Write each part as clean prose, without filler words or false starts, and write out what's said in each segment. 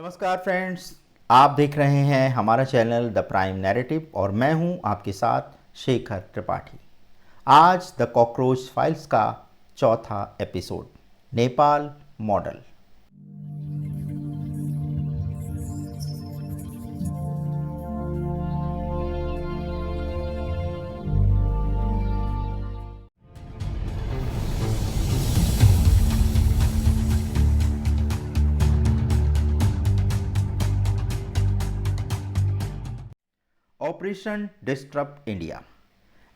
नमस्कार फ्रेंड्स, आप देख रहे हैं हमारा चैनल द प्राइम नैरेटिव और मैं हूं आपके साथ शेखर त्रिपाठी। आज द कॉकरोच फाइल्स का चौथा episode, Nepal model. Operation disturb India.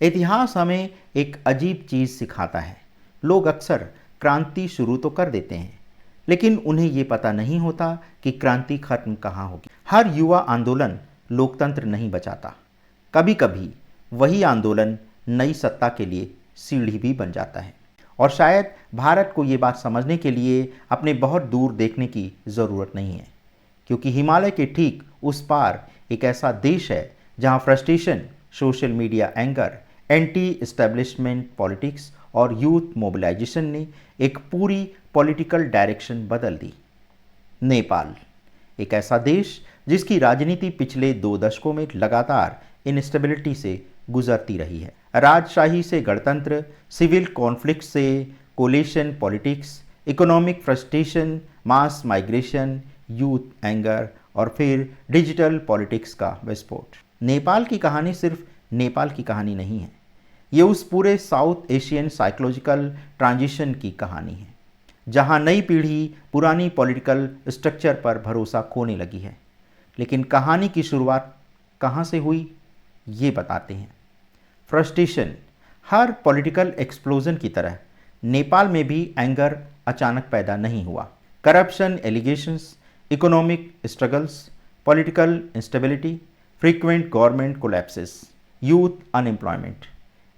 इतिहास हमें एक अजीब चीज़ सिखाता है। लोग अक्सर क्रांति शुरू तो कर देते हैं, लेकिन उन्हें ये पता नहीं होता कि क्रांति खत्म कहाँ होगी। हर युवा आंदोलन लोकतंत्र नहीं बचाता। कभी कभी वही आंदोलन नई सत्ता के लिए सीढ़ी भी बन जाता है। और शायद भारत को ये बात समझने के लिए अपने बहुत दूर देखने की ज़रूरत नहीं है, क्योंकि हिमालय के ठीक उस पार एक ऐसा देश है जहां frustration, social media anger, anti establishment politics और यूथ मोबिलाइजेशन ने एक पूरी पॉलिटिकल डायरेक्शन बदल दी। नेपाल, एक ऐसा देश जिसकी राजनीति पिछले 2 दशकों में लगातार इनस्टेबिलिटी से गुजरती रही है। राजशाही से गणतंत्र, सिविल कॉन्फ्लिक्ट से कोलिशन पॉलिटिक्स, इकोनॉमिक फ्रस्ट्रेशन, मास माइग्रेशन, यूथ एंगर और फिर डिजिटल पॉलिटिक्स का विस्फोट। नेपाल की कहानी सिर्फ नेपाल की कहानी नहीं है, ये उस पूरे साउथ एशियन साइकोलॉजिकल ट्रांजिशन की कहानी है, जहां नई पीढ़ी पुरानी पॉलिटिकल स्ट्रक्चर पर भरोसा खोने लगी है। लेकिन कहानी की शुरुआत कहां से हुई, ये बताते हैं। फ्रस्ट्रेशन। हर पॉलिटिकल एक्सप्लोजन की तरह नेपाल में भी एंगर अचानक पैदा नहीं हुआ। Corruption allegations, economic struggles, political instability, frequent government collapses, youth unemployment,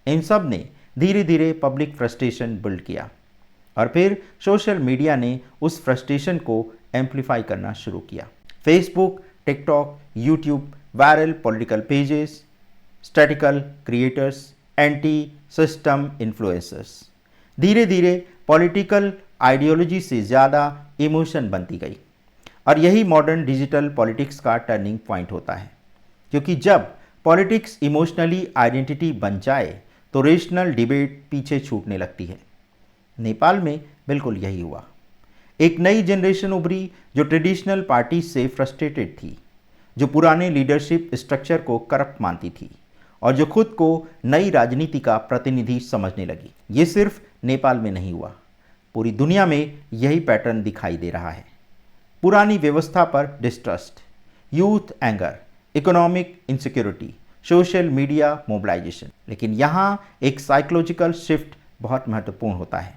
इन सब ने धीरे धीरे पब्लिक फ्रस्ट्रेशन बिल्ड किया। और फिर सोशल मीडिया ने उस फ्रस्ट्रेशन को एम्पलीफाई करना शुरू किया। Facebook, TikTok, YouTube, viral political pages, statistical creators, anti system influencers, धीरे धीरे पॉलिटिकल आइडियोलॉजी से ज़्यादा इमोशन बनती गई। और यही मॉडर्न डिजिटल पॉलिटिक्स का टर्निंग पॉइंट होता है, क्योंकि जब पॉलिटिक्स इमोशनली आइडेंटिटी बन जाए तो रेशनल डिबेट पीछे छूटने लगती है। नेपाल में बिल्कुल यही हुआ। एक नई जनरेशन उभरी जो ट्रेडिशनल पार्टी से फ्रस्ट्रेटेड थी, जो पुराने लीडरशिप स्ट्रक्चर को करप्ट मानती थी और जो खुद को नई राजनीति का प्रतिनिधि समझने लगी। ये सिर्फ नेपाल में नहीं हुआ, पूरी दुनिया में यही पैटर्न दिखाई दे रहा है। पुरानी व्यवस्था पर distrust, youth anger, economic insecurity, social media mobilisation. लेकिन यहाँ एक साइकोलॉजिकल शिफ्ट बहुत महत्वपूर्ण होता है।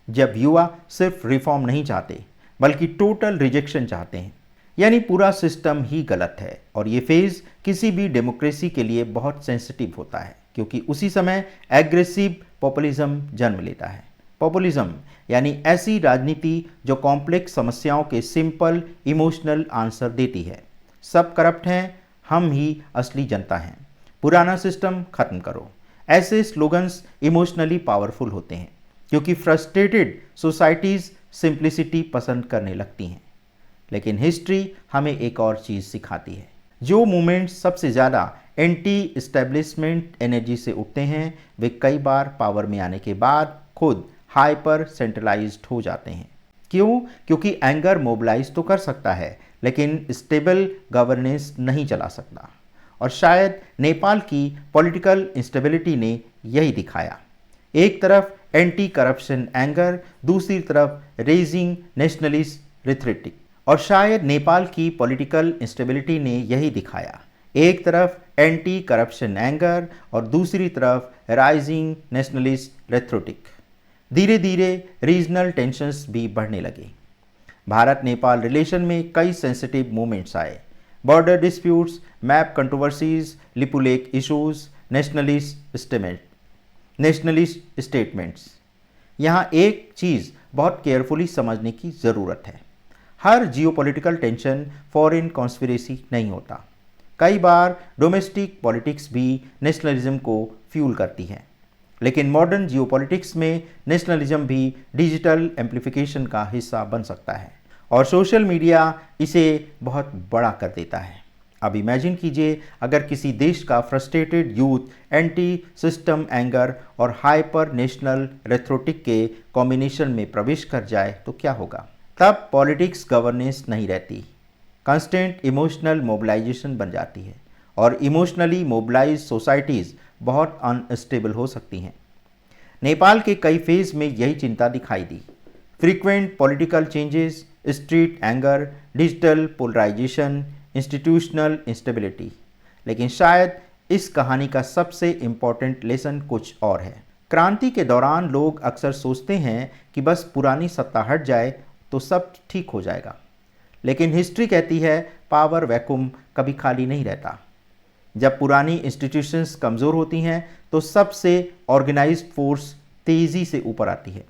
जब युवा सिर्फ रिफॉर्म नहीं चाहते बल्कि टोटल रिजेक्शन चाहते हैं, यानी पूरा सिस्टम ही गलत है। और ये फेज़ किसी भी डेमोक्रेसी के लिए बहुत सेंसिटिव होता है, क्योंकि उसी समय एग्रेसिव पॉपुलिज्म जन्म लेता है। पॉपुलिज्म यानी ऐसी राजनीति जो कॉम्प्लेक्स समस्याओं के सिंपल इमोशनल आंसर देती है। सब करप्ट हैं, हम ही असली जनता हैं, पुराना सिस्टम खत्म करो। ऐसे स्लोगन्स इमोशनली पावरफुल होते हैं, क्योंकि फ्रस्ट्रेटेड सोसाइटीज़ सिंप्लिसिटी पसंद करने लगती हैं। लेकिन हिस्ट्री हमें एक और चीज़ सिखाती है। जो मूवमेंट्स सबसे ज़्यादा एंटी एस्टेब्लिशमेंट एनर्जी से उठते हैं, वे कई बार पावर में आने के बाद खुद हाइपर सेंट्रलाइज्ड हो जाते हैं। क्यों? क्योंकि एंगर मोबिलाइज तो कर सकता है, लेकिन स्टेबल गवर्नेंस नहीं चला सकता। और शायद नेपाल की पॉलिटिकल इंस्टेबिलिटी ने यही दिखाया। एक तरफ एंटी करप्शन एंगर, दूसरी तरफ रेजिंग नेशनलिस्ट रिथ्रेटिक। और शायद नेपाल की पॉलिटिकल इंस्टेबिलिटी ने यही दिखाया। एक तरफ एंटी करप्शन एंगर और दूसरी तरफ राइजिंग नेशनलिस्ट रेथ्रोटिक। धीरे धीरे रीजनल टेंशन्स भी बढ़ने लगे। भारत नेपाल रिलेशन में कई सेंसिटिव मूवमेंट्स आए। Border disputes, map controversies, Lipulekh issues, nationalist statements. यहाँ एक चीज़ बहुत केयरफुली समझने की ज़रूरत है। हर जियोपॉलिटिकल टेंशन फॉरेन कॉन्स्पिरेसी नहीं होता। कई बार डोमेस्टिक पॉलिटिक्स भी नेशनलिज्म को फ्यूल करती है। लेकिन मॉडर्न जियोपॉलिटिक्स में नेशनलिज्म भी डिजिटल एम्प्लीफिकेशन का हिस्सा बन सकता है। और सोशल मीडिया इसे बहुत बड़ा कर देता है। अब इमेजिन कीजिए अगर किसी देश का frustrated youth anti system anger और हाइपर नेशनल रेथ्रोटिक के कॉम्बिनेशन में प्रवेश कर जाए तो क्या होगा। तब पॉलिटिक्स गवर्नेंस नहीं रहती, कांस्टेंट इमोशनल मोबिलाइजेशन बन जाती है और इमोशनली मोबिलाइज सोसाइटीज़ बहुत अनस्टेबल हो सकती हैं। नेपाल के कई फेज में यही चिंता दिखाई दी। Frequent political changes, street anger, digital polarization, institutional instability. लेकिन शायद इस कहानी का सबसे इम्पॉर्टेंट लेसन कुछ और है। क्रांति के दौरान लोग अक्सर सोचते हैं कि बस पुरानी सत्ता हट जाए तो सब ठीक हो जाएगा, लेकिन हिस्ट्री कहती है पावर वैक्यूम कभी खाली नहीं रहता। जब पुरानी इंस्टीट्यूशंस कमज़ोर होती हैं तो सबसे ऑर्गेनाइज्ड फोर्स तेज़ी से ऊपर आती है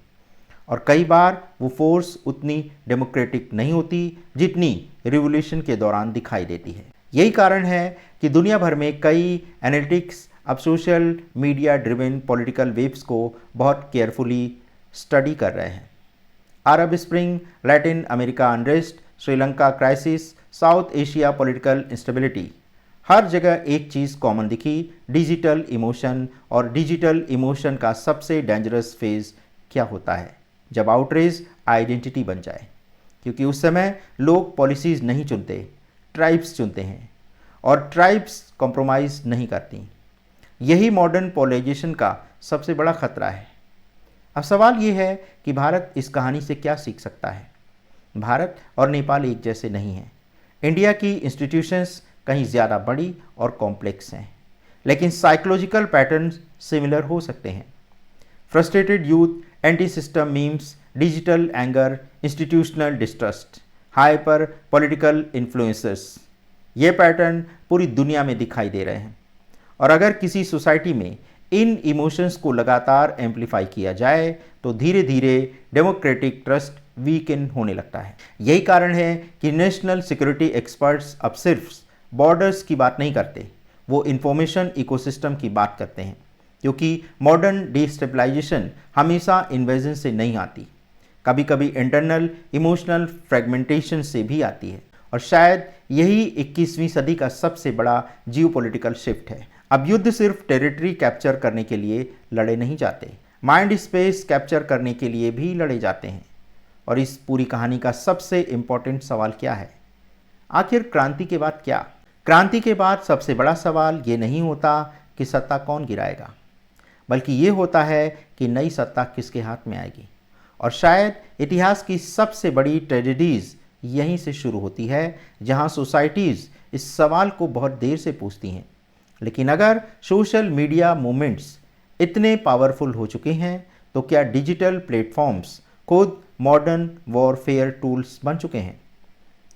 और कई बार वो फोर्स उतनी डेमोक्रेटिक नहीं होती जितनी रिवॉल्यूशन के दौरान दिखाई देती है। यही कारण है कि दुनिया भर में कई एनालिटिक्स अब social media driven political waves को बहुत केयरफुली स्टडी कर रहे हैं। Arab spring, Latin America unrest, Sri Lanka crisis, South Asia political instability, हर जगह एक चीज़ कॉमन दिखी, डिजिटल इमोशन। और डिजिटल इमोशन का सबसे डेंजरस फेज़ क्या होता है, जब आउटरेज आइडेंटिटी बन जाए। क्योंकि उस समय लोग पॉलिसीज़ नहीं चुनते, ट्राइब्स चुनते हैं और ट्राइब्स कॉम्प्रोमाइज़ नहीं करती। यही मॉडर्न पोलराइजेशन का सबसे बड़ा खतरा है। अब सवाल ये है कि भारत इस कहानी से क्या सीख सकता है। भारत और नेपाल एक जैसे नहीं हैं। इंडिया की इंस्टीट्यूशंस कहीं ज़्यादा बड़ी और कॉम्प्लेक्स हैं, लेकिन साइकोलॉजिकल पैटर्न्स सिमिलर हो सकते हैं। Frustrated youth, anti system memes, digital anger, institutional distrust, hyper political influencers, ये पैटर्न पूरी दुनिया में दिखाई दे रहे हैं। और अगर किसी सोसाइटी में इन इमोशंस को लगातार एम्पलीफाई किया जाए तो धीरे धीरे डेमोक्रेटिक ट्रस्ट वीकन होने लगता है। यही कारण है कि नेशनल सिक्योरिटी एक्सपर्ट्स अब सिर्फ बॉर्डर्स की बात नहीं करते, वो इंफॉर्मेशन इकोसिस्टम की बात करते हैं। क्योंकि मॉडर्न डिस्टेबलाइजेशन हमेशा इन्वेजन से नहीं आती, कभी कभी इंटरनल इमोशनल फ्रेगमेंटेशन से भी आती है। और शायद यही 21वीं सदी का सबसे बड़ा जियोपॉलिटिकल शिफ्ट है। अब युद्ध सिर्फ टेरिटरी कैप्चर करने के लिए लड़े नहीं जाते, माइंड स्पेस कैप्चर करने के लिए भी लड़े जाते हैं। और इस पूरी कहानी का सबसे इम्पॉर्टेंट सवाल क्या है, आखिर क्रांति के बाद क्या। क्रांति के बाद सबसे बड़ा सवाल ये नहीं होता कि सत्ता कौन गिराएगा, बल्कि ये होता है कि नई सत्ता किसके हाथ में आएगी। और शायद इतिहास की सबसे बड़ी ट्रेजेडीज़ यहीं से शुरू होती है, जहां सोसाइटीज़ इस सवाल को बहुत देर से पूछती हैं। लेकिन अगर सोशल मीडिया मूवमेंट्स इतने पावरफुल हो चुके हैं तो क्या डिजिटल प्लेटफॉर्म्स खुद मॉडर्न वॉरफेयर टूल्स बन चुके हैं?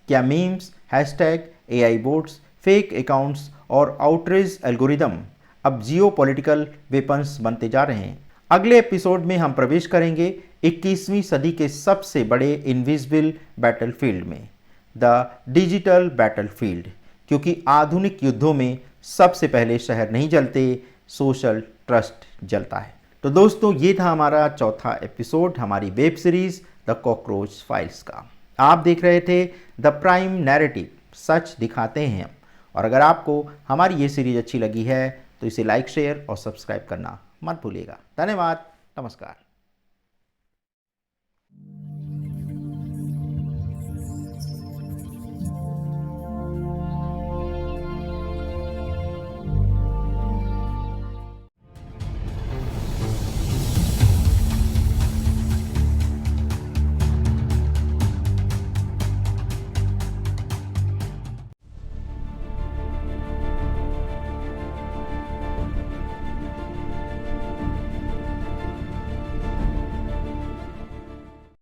क्या memes, hashtag, AI boats, fake accounts और आउटरीच एल्गोरिदम अब जियोपॉलिटिकल वेपन्स बनते जा रहे हैं? अगले एपिसोड में हम प्रवेश करेंगे 21वीं सदी के सबसे बड़े इनविजिबल बैटलफील्ड में, द डिजिटल बैटलफील्ड। क्योंकि आधुनिक युद्धों में सबसे पहले शहर नहीं जलते, सोशल ट्रस्ट जलता है। तो दोस्तों, ये था हमारा चौथा एपिसोड हमारी web series the cockroach files का। आप देख रहे थे द प्राइम नैरेटिव, सच दिखाते हैं हम। और अगर आपको हमारी ये सीरीज अच्छी लगी है तो इसे लाइक, शेयर और सब्सक्राइब करना मत भूलिएगा। धन्यवाद, नमस्कार।